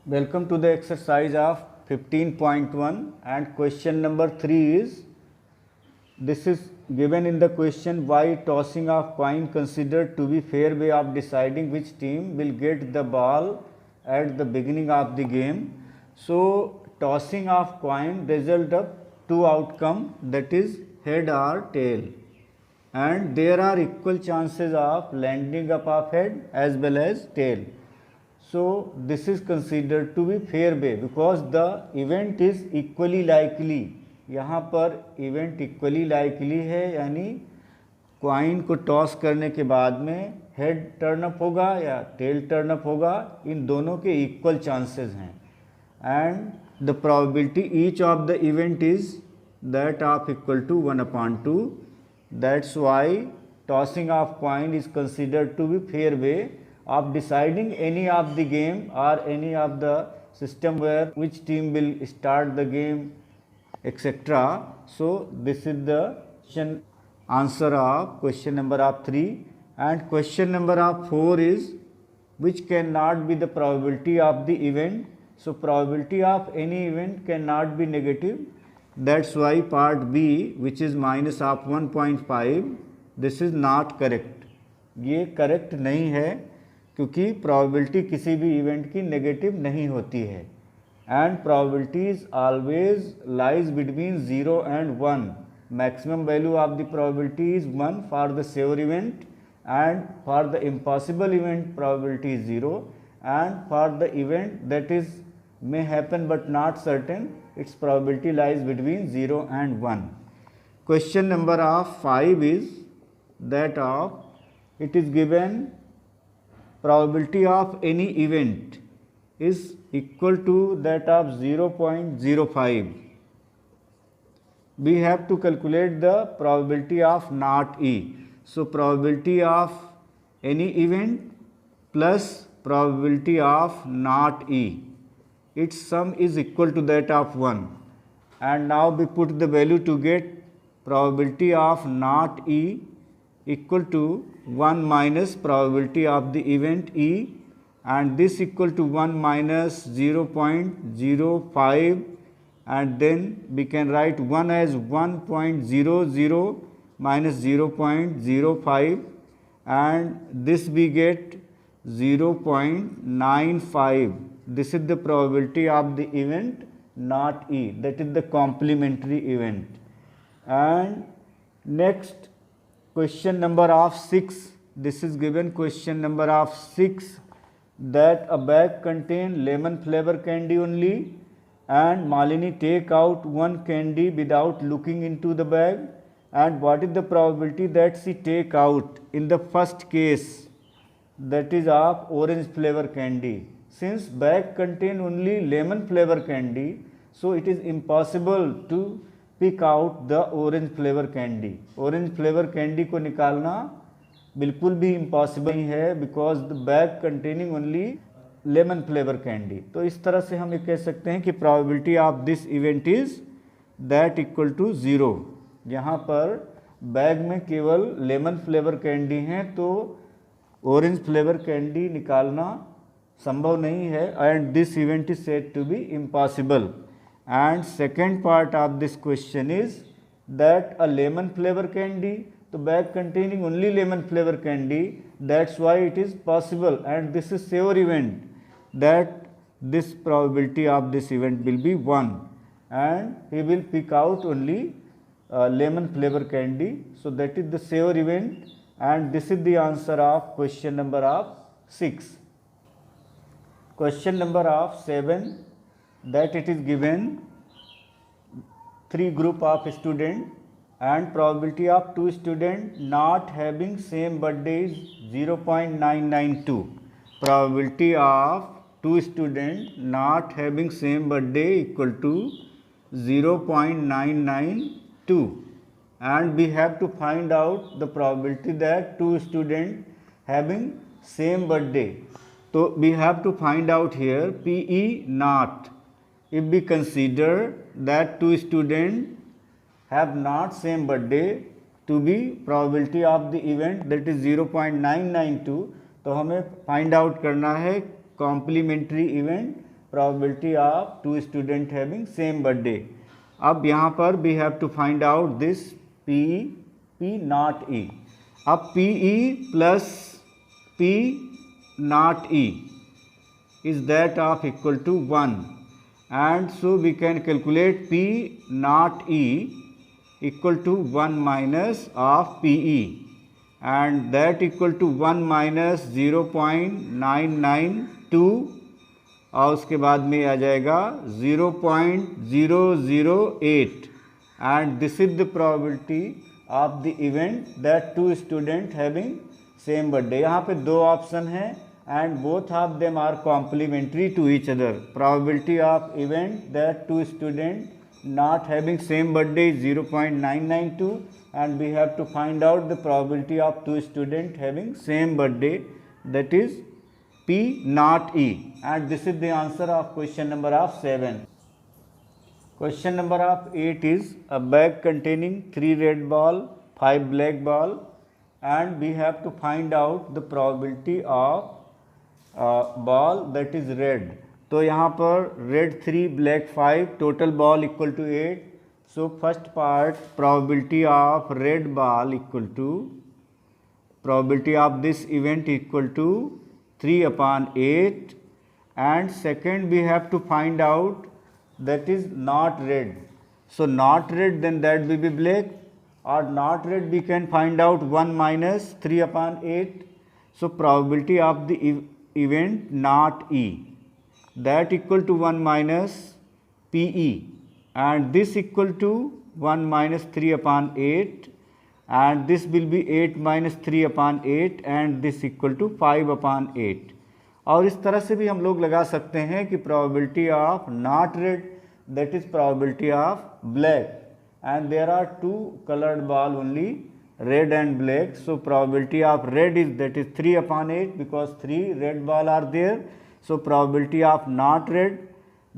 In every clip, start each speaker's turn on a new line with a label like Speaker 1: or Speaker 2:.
Speaker 1: Welcome to the exercise of 15.1 and question number 3 is, this is given in the question, why tossing of coin considered to be fair way of deciding which team will get the ball at the beginning of the game. So tossing of coin result of two outcome, that is head or tail, and there are equal chances of landing up of head as well as tail. So this is considered to be fair way because the event is equally likely. यहाँ पर event equally likely है, यानी coin को toss करने के बाद में head turn up होगा या टेल टर्न अप होगा, इन दोनों के इक्वल चांसेस हैं. And the probability each of the event is that of equal to 1/2. That's why tossing of coin is considered to be fair way of deciding any of the game or any of the system where which team will start the game, etc. So this is the answer of question number of 3. And question number of 4 is, which cannot be the probability of the event. So probability of any event cannot be negative. That's why part B, which is minus of 1.5, this is not correct. ये correct नहीं है क्योंकि probability किसी भी event की negative नहीं होती है. And probabilities always lies between 0 and 1. Maximum value of the probability is 1 for the sure event, and for the impossible event probability is 0, and for the event that is may happen but not certain, it's probability lies between 0 and 1. Question number of 5 is that of it is given probability of any event is equal to that of 0.05. We have to calculate the probability of not E. So probability of any event plus probability of not E, its sum is equal to that of 1. And now we put the value to get probability of not E equal to 1 minus probability of the event E, and this equal to 1 minus 0.05, and then we can write 1 as 1.00 minus 0.05, and this we get 0.95. This is the probability of the event not E, that is the complementary event. And next, question number of 6, this is given question number of 6, that a bag contain lemon flavor candy only, and Malini take out one candy without looking into the bag, and what is the probability that she take out in the first case, that is of orange flavor candy. Since bag contain only lemon flavor candy, so it is impossible to pick out the orange flavour candy. Orange flavour candy को निकालना बिल्कुल भी impossible नहीं है because the bag containing only lemon flavour candy. तो इस तरह से हम ये कह सकते हैं कि probability of this event is that equal to 0. यहाँ पर बैग में केवल लेमन फ्लेवर कैंडी हैं तो ऑरेंज फ्लेवर कैंडी निकालना संभव नहीं है, and this event is said to be impossible. And second part of this question is that a lemon flavor candy, the bag containing only lemon flavor candy, that's why it is possible, and this is sure event, that this probability of this event will be 1, and he will pick out only lemon flavor candy. So that is the sure event, and this is the answer of question number of 6. Question number of 7, that it is given 3 group of student and probability of 2 student not having same birthday is 0.992. Probability of 2 student not having same birthday equal to 0.992, and we have to find out the probability that 2 student having same birthday. So we have to find out here PE not. If we consider that 2 students have not same birthday to be probability of the event that is 0.992, तो हमें find out करना है complementary event probability of two student having same birthday. अब यहाँ पर we have to find out this P not E. अब PE plus P not E is that of equal to 1, and so we can calculate P not E equal to 1 minus of PE, and that equal to 1 minus 0.992, और उसके बाद में आ जाएगा 0.008, and this is the probability of the event that two student having same birthday. यहाँ पे दो option हैं and both of them are complementary to each other. Probability of event that two student not having same birthday is 0.992, and we have to find out the probability of two student having same birthday, that is P not E, and this is the answer of question number of 7. Question number of 8 is a bag containing 3 red ball, 5 black ball, and we have to find out the probability of ball that is red. तो यहाँ पर red 3 black 5, total ball equal to 8. So first part, probability of red ball equal to probability of this event equal to 3/8, and second we have to find out that is not red. So not red, then that will be black, or not red we can find out 1 minus 3/8. So probability of the event not E, that equal to 1 minus PE, and this equal to 1 minus 3/8, and this will be 8 minus 3/8, and this equal to 5/8. और इस तरह से भी हम लोग लगा सकते हैं कि probability of not red, that is probability of black, and there are two colored ball only, red and black. So probability of red is, that is 3/8, because 3 red ball are there. So probability of not red,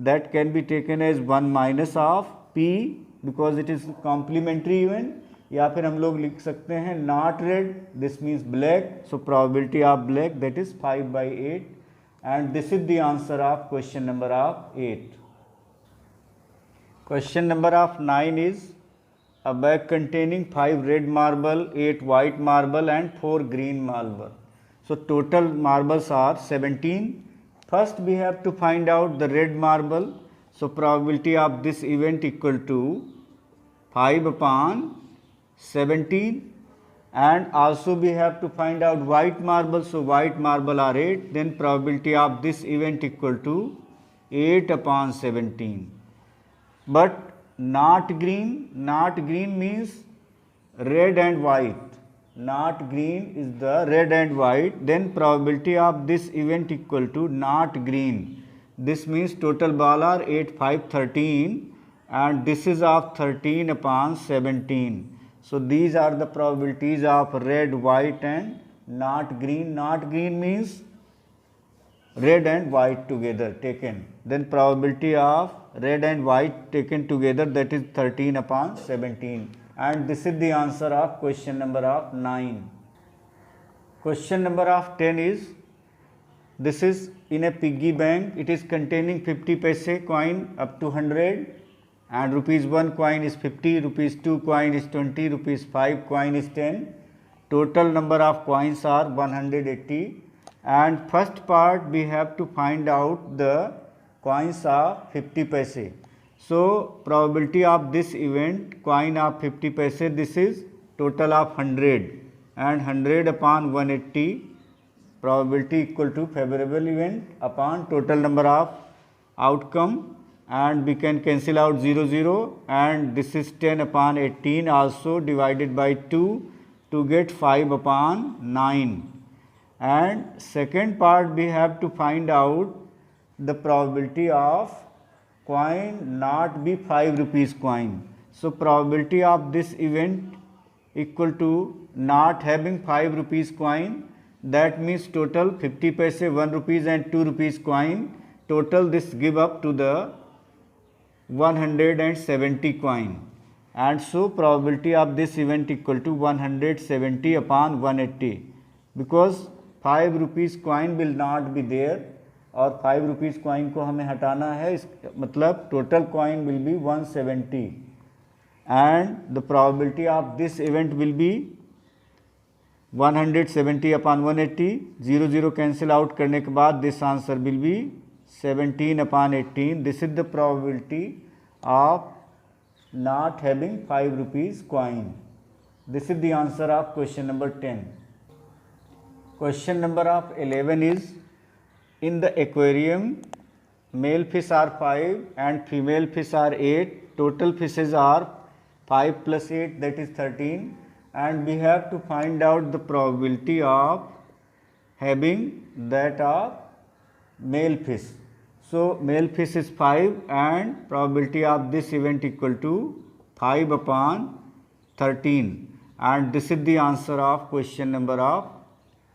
Speaker 1: that can be taken as 1 minus of P, because it is complementary event. या फिर हम लोग लिख सकते हैं not red, this means black. So probability of black, that is 5/8, and this is the answer of question number of 8. Question number of 9 is a bag containing 5 red marble, 8 white marble, and 4 green marble. So total marbles are 17. First we have to find out the red marble. So probability of this event equal to 5/17, and also we have to find out white marble. So white marble are 8, then probability of this event equal to 8/17. But not green means red and white. Not green is the red and white, then probability of this event equal to not green. This means total ball are 8, 5, 13, and this is of 13/17. So these are the probabilities of red, white, and not green. Not green means red and white together taken. Then probability of red and white taken together, that is 13/17. And this is the answer of question number of 9. Question number of 10 is, this is in a piggy bank. It is containing 50 paise coin up to 100, and rupees 1 coin is 50, rupees 2 coin is 20, rupees 5 coin is 10. Total number of coins are 180, and first part we have to find out the coins of 50 paise. So probability of this event, coin of 50 paise, this is total of 100, and 100/180, probability equal to favorable event upon total number of outcome, and we can cancel out 0, 0, and this is 10/18 also divided by 2 to get 5/9. And second part we have to find out the probability of coin not be 5 rupees coin. So probability of this event equal to not having 5 rupees coin, that means total 50 paise, 1 rupees and 2 rupees coin, total this give up to the 170 coin, and so probability of this event equal to 170/180, because 5 rupees coin will not be there, और 5 rupees coin को हमें हटाना है, इस मतलब total coin will be 170 and the probability of this event will B 170 upon 180, 0 0 cancel out करने के बाद this answer will be 17 upon 18. This is the probability of not having 5 rupees coin. This is the answer of question number 10. Question number of 11 is, in the aquarium male fish are 5 and female fish are 8. Total fishes are 5 plus 8, that is 13, and we have to find out the probability of having that of male fish. So male fish is 5 and probability of this event equal to 5 upon 13, and this is the answer of question number of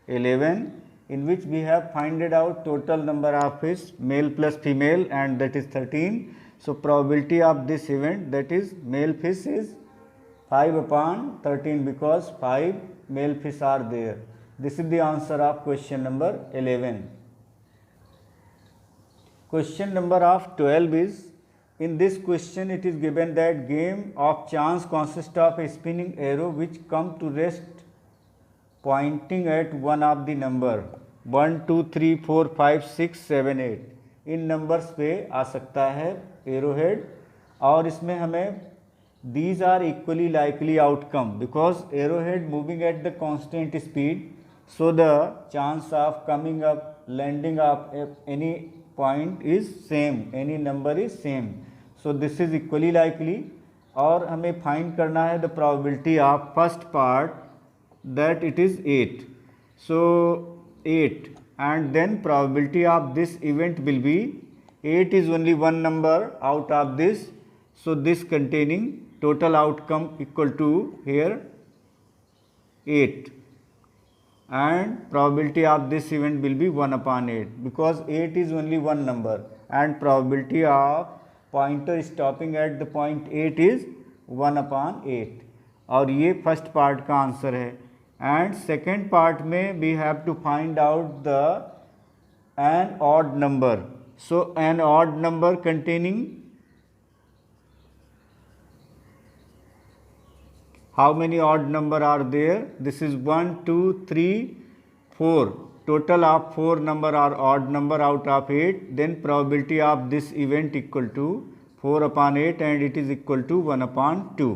Speaker 1: 11, in which we have finded out total number of fish male plus female, and that is 13. So probability of this event, that is male fish, is 5 upon 13 because 5 male fish are there. This is the answer of question number 11. Question number of 12 is, in this question it is given that game of chance consists of a spinning arrow which come to rest pointing at one of the number 1 2 3 4 5 6 7 8. In numbers पे आ सकता है arrow head, और इसमें हमें these are equally likely outcome because arrowhead moving at the constant speed, so the chance of coming up, landing up at any point is same, any number is same. So this is equally likely. और हमें find करना है the probability of first part, that it is 8. So 8 and then probability of this event will be 8 is only one number out of this, so this containing total outcome equal to here 8, and probability of this event will be 1 upon 8 because 8 is only one number and probability of pointer stopping at the point 8 is 1 upon 8. और ये first part का answer है. And second part में we have to find out the an odd number. So an odd number containing how many odd number are there? This is 1 2 3 4. Total of 4 number are odd number out of 8. Then probability of this event equal to 4 upon 8 and it is equal to 1 upon 2.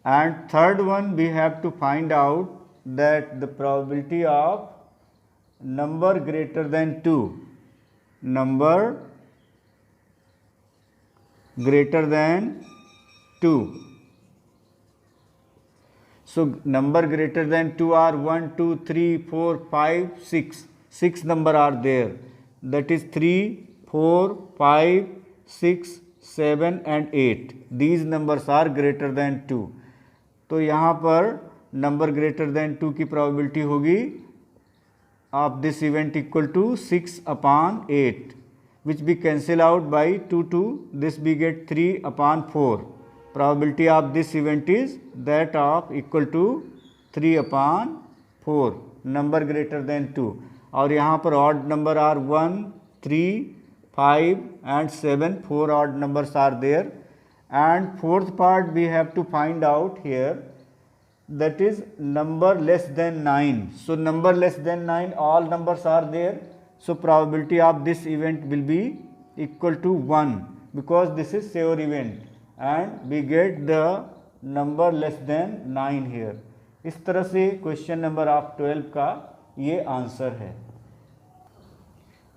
Speaker 1: And third one we have to find out that the probability of number greater than 2. Number greater than 2. So number greater than 2 are 1 2 3 4 5 6. 6 number are there, that is 3 4 5 6 7 and 8. These numbers are greater than 2. तो यहाँ पर number greater than 2 की probability होगी of this event equal to 6 upon 8, which we cancel out by 2 2. This we get 3 upon 4. Probability of this event is that of equal to 3 upon 4, number greater than 2. और यहाँ पर odd number are 1 3 5 and 7. 4 odd numbers are there. And fourth part we have to find out here, that is number less than 9. So number less than 9, all numbers are there, so probability of this event will be equal to 1 because this is sure event and we get the number less than 9 here. इस तरह से question number of 12 का ये answer है.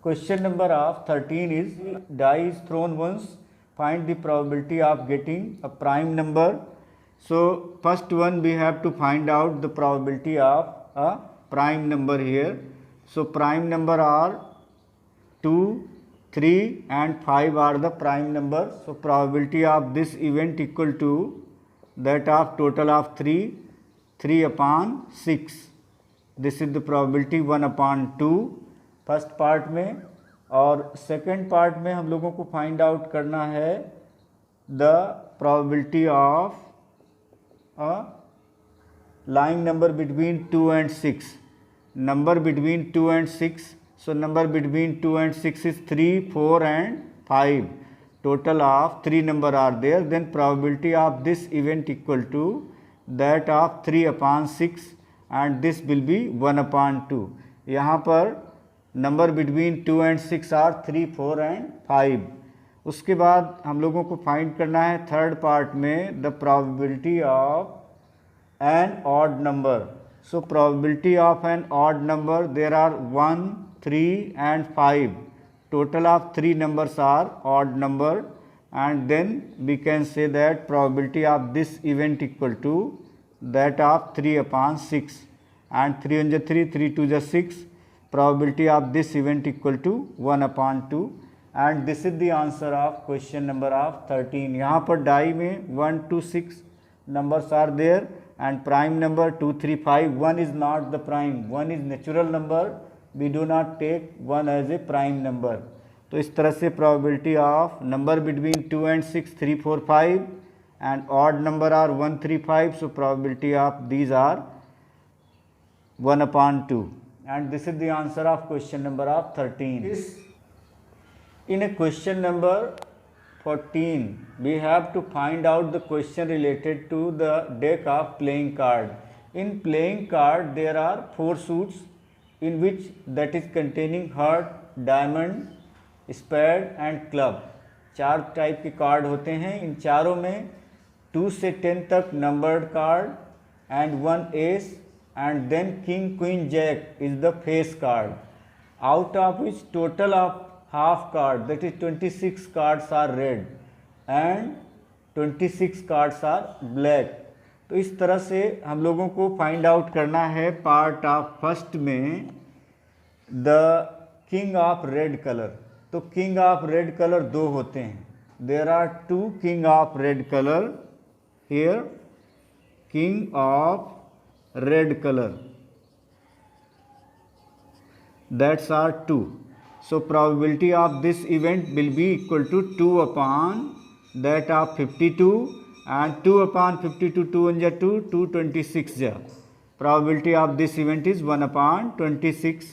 Speaker 1: Question number of 13 is, die is thrown once, find the probability of getting a prime number. So first one we have to find out the probability of a prime number here. So prime number are 2 3 and 5 are the prime numbers. So probability of this event equal to that of total of 3 upon 6. This is the probability 1 upon 2 first part में. और second part में हम लोगों को find out करना है the probability of a lying number between 2 and 6. Number between 2 and 6 So number between 2 and 6 is 3, 4 and 5. Total of 3 number are there. Then probability of this event equal to that of 3 upon 6 and this will be 1 upon 2. यहाँ पर number between 2 and 6 are 3, 4 and 5. उसके बाद हम लोगों को find करना है third part में the probability of an odd number. So probability of an odd number there are 1, 3 and 5. Total of 3 numbers are odd number and then we can say that probability of this event equal to that of 3 upon 6 and 3 1 3, 3 2 6. Probability of this event equal to 1 upon 2 and this is the answer of question number of 13. यहाँ पर die में 1 to 6 numbers are there and prime number 2 3 5. 1 is not the prime, 1 is natural number. We do not take 1 as a prime number. तो इस तरह से probability of number between 2 and 6 3 4 5 and odd number are 1 3 5. So probability of these are 1 upon 2 and this is the answer of question number of 13. In a question number 14 we have to find out the question related to the deck of playing card. In playing card there are 4 suits in which that is containing heart, diamond, spade and club. 4 type के card होते हैं. इन चारों में 2 से 10 तक numbered card and 1 ace and then king queen jack is the face card, out of which total of half card that is 26 cards are red and 26 cards are black. तो इस तरह से हम लोगों को फाइंड आउट करना है part of first में the king of red colour. तो किंग ऑफ रेड कलर 2 होते हैं. There are 2 king of red colour here. King of red colour that's are 2. So probability of this event will be equal to 2 upon that of 52 and 2 upon 52, 2 1 ja 2, 2 26 ja. Probability of this event is 1 upon 26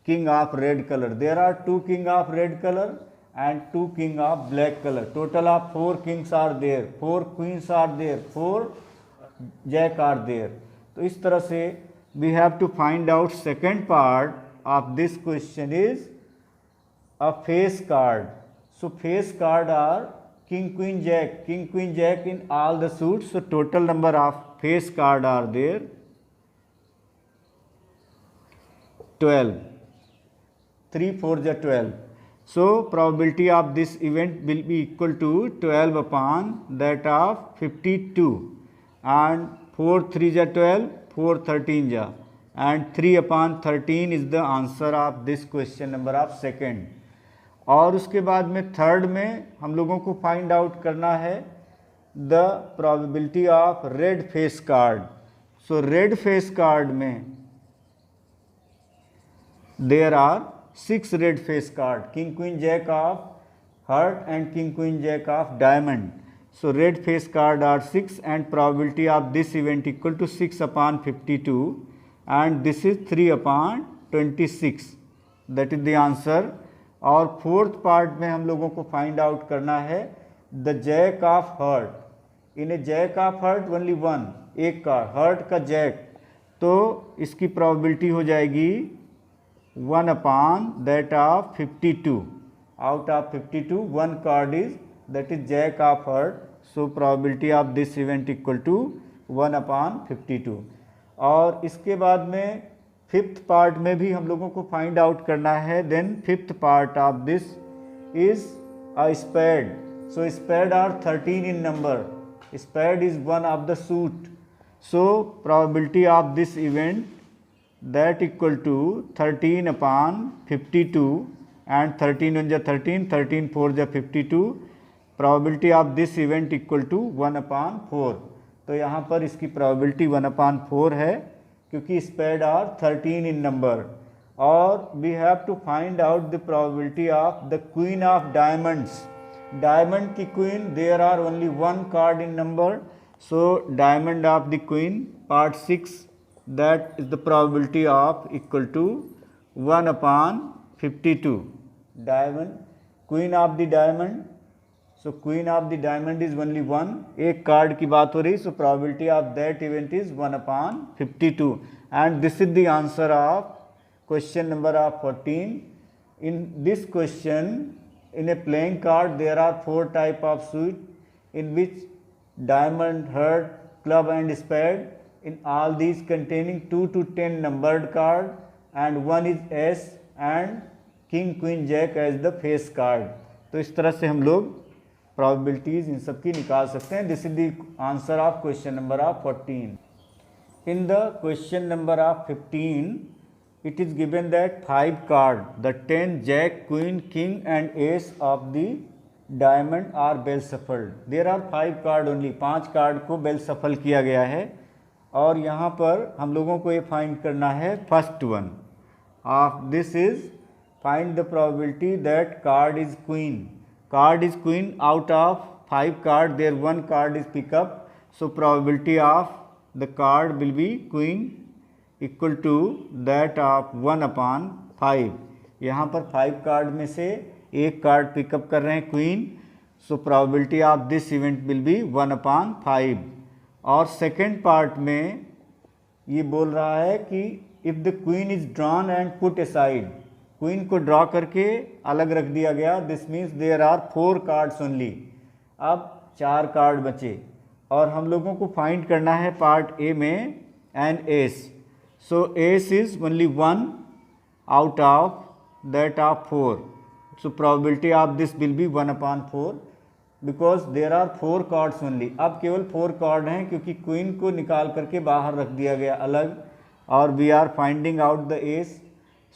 Speaker 1: king of red color. There are 2 king of red color and 2 king of black color. Total of 4 kings are there, 4 queens are there, 4 jack are there. तो इस तरह से we have to find out second part of this question is a face card. So face card are king queen jack in all the suits. So total number of face card are there 12. 3 4 ja 12. So probability of this event will be equal to 12 upon that of 52 and 4 3 ja 12, 4 13 ja and 3 upon 13 is the answer of this question number of second. और उसके बाद में third में हम लोगों को find out करना है the probability of red face card. So red face card में there are 6 red face card. King queen jack of heart and king queen jack of diamond. So red face card are 6 and probability of this event equal to 6 upon 52 and this is 3 upon 26. That is the answer. और fourth part में हम लोगों को find out करना है the Jack of heart. In a jack of heart only 1, एक card hurt का Jack. तो इसकी प्रोबेबिलिटी हो जाएगी 1 upon that of 52. Out of 52 1 card is that is jack of heart. So probability of this event equal to 1 upon 52. और इसके बाद में फिफ्थ पार्ट में भी हम लोगों को फाइंड आउट करना है. Then fifth part of this is a spade. So spade are 13 in number. Spade is one of the suit. So probability of this event that equal to 13 upon 52 and 13 1 ja 13, 13 4 ja 52. Probability of this event equal to 1 upon 4. तो यहाँ पर इसकी probability 1 upon 4 है क्योंकि spade are 13 in number. और we have to find out the probability of the queen of diamonds. Diamond की queen there are only 1 card in number. So diamond of the queen part 6 that is the probability of equal to 1 upon 52. Diamond, queen of the diamond, so queen of the diamond is only 1. एक card की बात हो रही, so probability of that event is 1/52. And this is the answer of question number of 14. In this question, in a playing card there are 4 type of suit in which diamond, heart, club and spade. In all these containing 2 to 10 numbered card and one is S and king, queen, jack as the face card. तो इस तरह से हम लोग probabilities इन सब की निकाल सकते हैं. This is the answer of question number of 14. In the question number of 15, it is given that 5 card, the 10, jack, queen, king and ace of the diamond are bell shuffled. There are 5 card only, 5 card को bell shuffle किया गया है और यहाँ पर हम लोगों को ये फाइंड करना है first one of this is find the probability that card is queen. Card is queen out of 5 card there 1 card is pick up, so probability of the card will be queen equal to that of 1/5. यहाँ पर 5 card में से एक card pick up कर रहे हैं queen, so probability of this event will B 1/5. और second part में ये बोल रहा है कि if the queen is drawn and put aside, queen को ड्रॉ करके अलग रख दिया गया, this means there are 4 cards only. अब 4 कार्ड बचे और हम लोगों को फाइंड करना है पार्ट ए में an ace. So ace is only 1 out of that of 4, so probability of this will be 1/4 because there are 4 cards only. अब केवल 4 कार्ड हैं क्योंकि क्वीन को निकाल करके बाहर रख दिया गया अलग और we are finding out the S,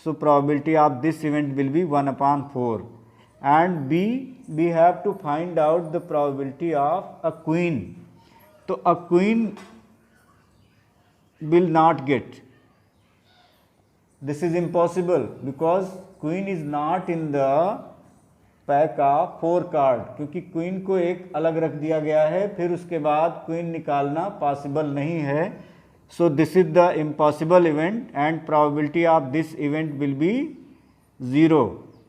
Speaker 1: so probability of this event will be 1/4. And B we have to find out the probability of a queen. तो a queen will not get, this is impossible because queen is not in the pack of 4 card, क्योंकि queen को एक अलग रख दिया गया है, फिर उसके बाद क्वीन निकालना पॉसिबल नहीं है. So this is the impossible event and probability of this event will B 0.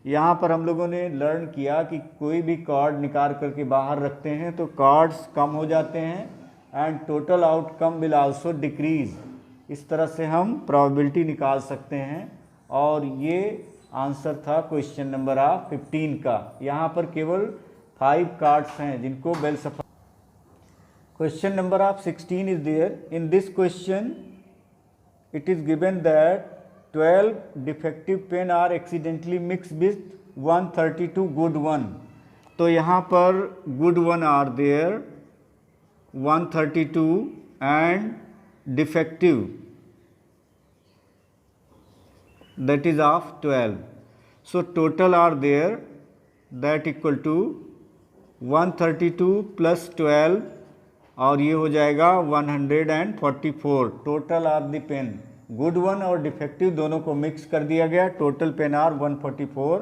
Speaker 1: यहाँ पर हम लोगों ने लर्न किया कि कोई भी कार्ड निकाल करके बाहर रखते हैं तो कार्ड्स कम हो जाते हैं and total outcome will also decrease. इस तरह से हम प्रोबेबिलिटी निकाल सकते हैं और ये आंसर था क्वेश्चन नंबर 15 का. यहाँ पर केवल 5 कार्ड्स हैं जिनको बेल सफल. Question number 16 is there. In this question it is given that 12 defective pen are accidentally mix with 132 good one. तो यहाँ पर good one are there 132 and defective that is of 12. So total are there that equal to 132 plus 12 और ये हो जाएगा 144. Total of the pen, good one और defective दोनों को मिक्स कर दिया गया, टोटल पेन आर 144.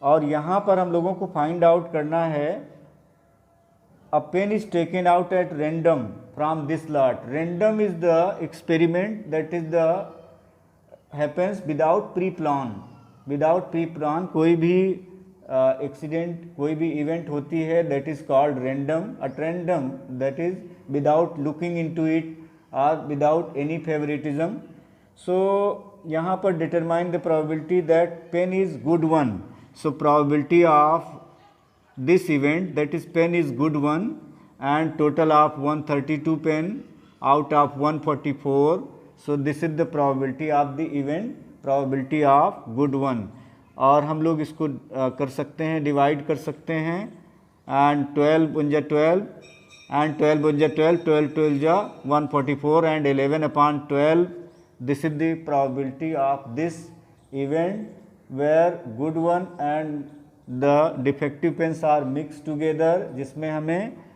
Speaker 1: और यहाँ पर हम लोगों को फाइंड आउट करना है a pen is taken out at random from this lot. Random is the experiment that is the happens without pre plan. Without pre plan कोई भी एक्सीडेंट कोई भी इवेंट होती है that is called random. At random that is without looking into it और without any favouritism. So यहाँ पर determine the probability that pen is good one. So probability of this event that is pen is good one and total of 132 pen out of 144. So this is the probability of the event, probability of good one. और हम लोग इसको कर सकते हैं, divide कर सकते हैं एंड 12 × 12 एंड 12 × 12, 12 12 जा 144 and 11/12. This is the probability of this event where good one and the defective pens are mixed together, जिसमें हमें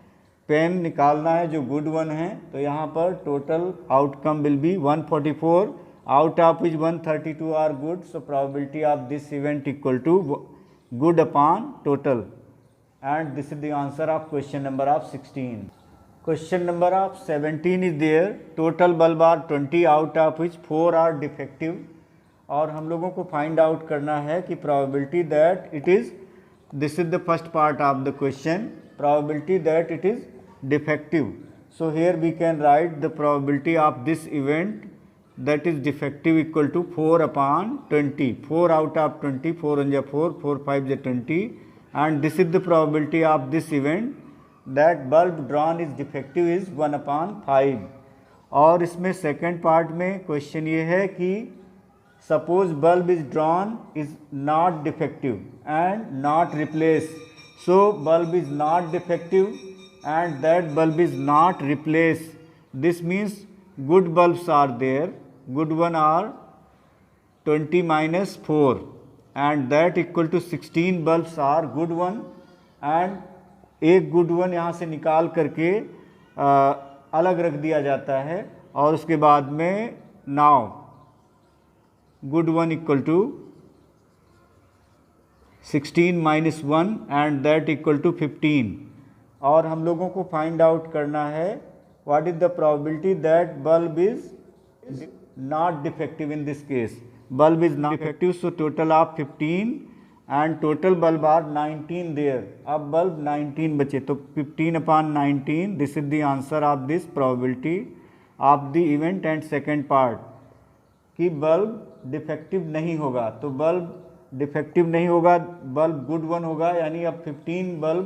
Speaker 1: पेन निकालना है जो गुड वन है. तो यहाँ पर total outcome will be 144 out of which 132 are good. So probability of this event equal to good upon total and this is the answer of question number 16. Question number 17 is there. Total bulb are 20 out of which 4 are defective. और हम लोगों को find out करना है कि probability that it is, this is the first part of the question, probability that it is defective. So here we can write the probability of this event that is defective equal to 4 upon 20. 4 out of 20, 4 1 is 4, 4 5 is 20, and this is the probability of this event that bulb drawn is defective is 1 upon 5. और इसमें second part में question ये है कि suppose bulb is drawn is not defective and not replace. So bulb is not defective and that bulb is not replace. This means good bulbs are there, good one are 20 minus 4 and that equal to 16 bulbs are good one, and एक good one यहाँ से निकाल करके अलग रख दिया जाता है और उसके बाद में now good one equal to 16 minus 1 and that equal to 15. और हम लोगों को फाइंड आउट करना है what is the probability that bulb is not defective in this case. Bulb is not defective, so total of 15 and total bulb are 19 there. अब bulb 19 बचे तो 15 upon 19, this is the answer of this probability of the event. and second part कि bulb defective नहीं होगा, तो bulb defective नहीं होगा, bulb good one होगा, यानी अब 15 bulb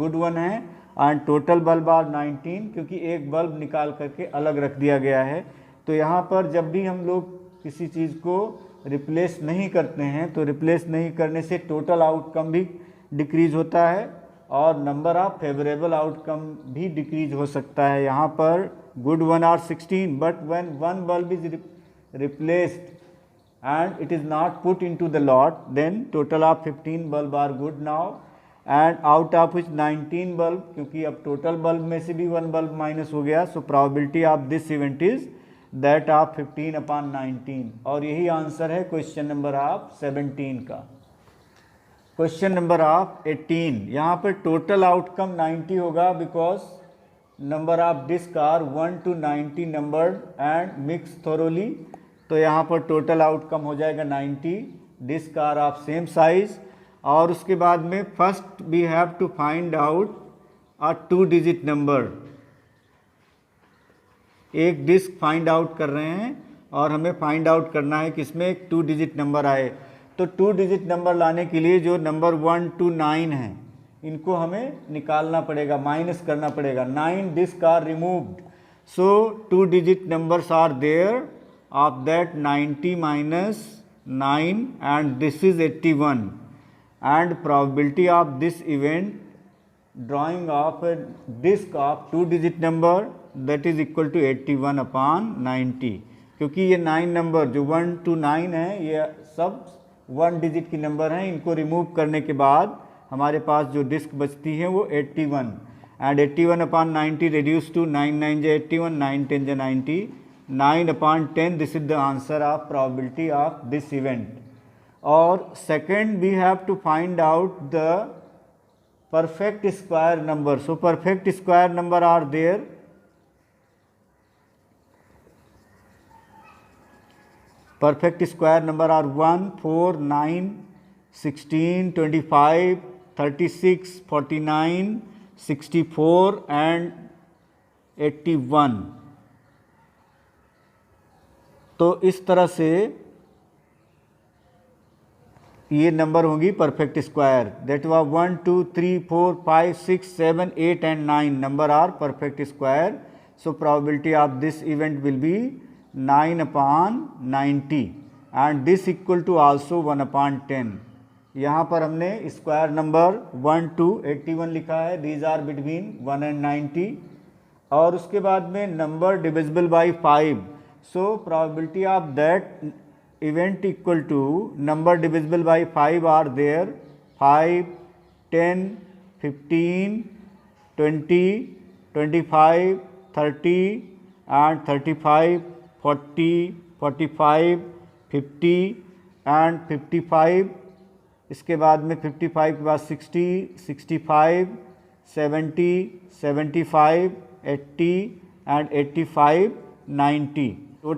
Speaker 1: good one है एंड टोटल बल्ब आर 19 क्योंकि एक बल्ब निकाल करके अलग रख दिया गया है. तो यहाँ पर जब भी हम लोग किसी चीज़ को रिप्लेस नहीं करते हैं तो रिप्लेस नहीं करने से टोटल आउटकम भी डिक्रीज होता है और नंबर ऑफ फेवरेबल आउटकम भी डिक्रीज हो सकता है. यहाँ पर good one are 16 but when one bulb is replaced and it is not put into the lot then total of 15 bulb are good now and out of which 19 bulb, क्योंकि अब total bulb में से भी 1 bulb minus हो गया. सो probability of this event is that of 15 upon 19. और यही answer है क्वेश्चन नंबर ऑफ 17 का. क्वेश्चन नंबर ऑफ 18, यहाँ पर टोटल आउटकम 90 होगा because number of disc are 1 to 90 numbered and mix thoroughly. तो यहाँ पर टोटल आउटकम हो जाएगा 90. Disc are of same size. और उसके बाद में first we have to find out a 2 digit number. एक डिस्क फाइंड आउट कर रहे हैं और हमें फाइंड आउट करना है कि इसमें एक 2 डिजिट नंबर आए. तो 2 डिजिट नंबर लाने के लिए जो नंबर 1 to 9 हैं इनको हमें निकालना पड़ेगा, माइनस करना पड़ेगा. 9 disc are removed, so 2 digit numbers are there. Of that 90 minus 9 and this is 81. and probability of this event drawing of a disk of 2 digit number that is equal to 81 upon 90. क्योंकि ये 9 number जो 1 to 9 है ये सब 1 digit की number हैं. इनको remove करने के बाद हमारे पास जो डिस्क बचती है वो 81 and 81 upon 90 reduced to 9 9 is 81, 9 10 is 90, 9 upon 10. this is the answer of probability of this event. और second we have to find out the perfect square number. So perfect square number are there. Perfect square number are 1 4 9 16 25 36 49 64 and 81. तो इस तरह से ये number होंगी perfect square. That was 1 2 3 4 5 6 7 8 and 9 number are perfect square. So probability of this event will be 9 upon 90 and this equal to also 1 upon 10. यहाँ पर हमने square number 1 to 81 लिखा है. These are between 1 and 90. और उसके बाद में number divisible by 5. So probability of that event equal to number divisible by 5 are there. 5 10 15 20 25 30 and 35 40 45 50 and 55. इसके बाद में 55 के बाद 60 65 70 75 80 and 85 90.